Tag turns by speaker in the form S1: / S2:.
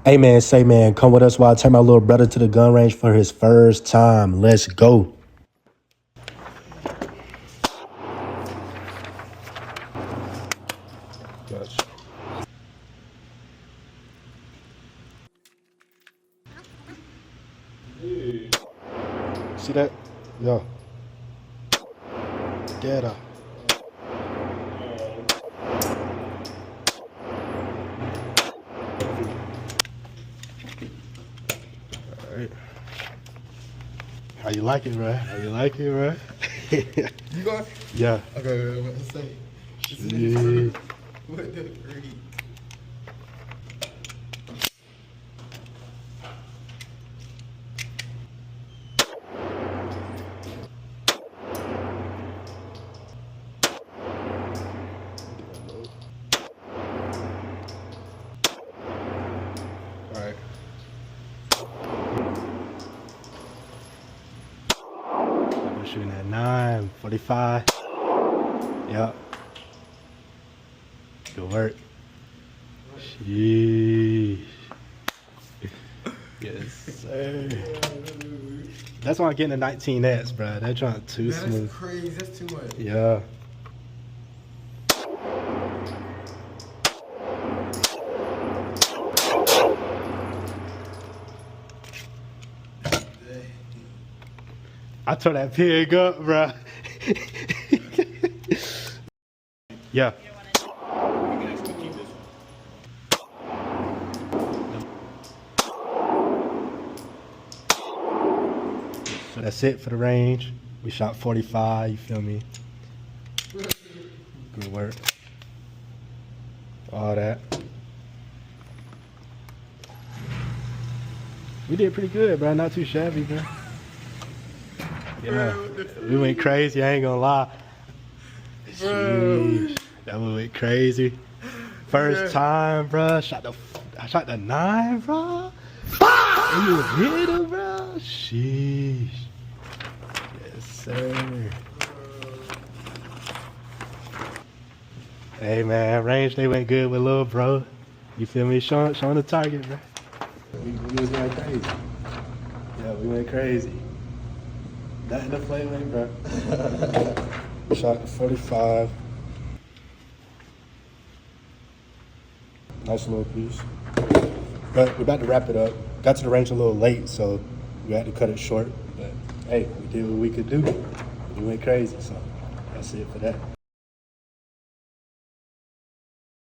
S1: Hey man, say man, come with us while I take my little brother to the gun range for his first time. Let's go. Gotcha. See that? Yeah. Get up. All right. How you like it, bro? How you like it, bro?
S2: You going?
S1: Yeah.
S2: Okay, what to say?
S1: Yeah.
S2: What the freak?
S1: All right. We're shooting at 9:45. Yep. Good work. Sheesh. Yes, sir. That's why I'm getting a 19X, bro. That joint too
S2: Man,
S1: smooth.
S2: that's crazy. That's too much.
S1: Yeah. I tore that pig up, bro. Yeah. So that's it for the range. We shot 45, you feel me? Good work. All that. We did pretty good, bro. Not too shabby, bro. Yeah. We went crazy, I ain't gonna lie. Sheesh. That one went crazy. First time, bro. I shot the 9, bro. And you hit him, bro. Sheesh. Yes, sir. Hey, man. Range, they went good with little bro. You feel me? Showing the target, bro. We was going crazy. Yeah, we went crazy. Nothing to play with, bro. Shot the 45. Nice little piece. But we're about to wrap it up. Got to the range a little late, so we had to cut it short. But hey, we did what we could do. We went crazy, so that's it for that.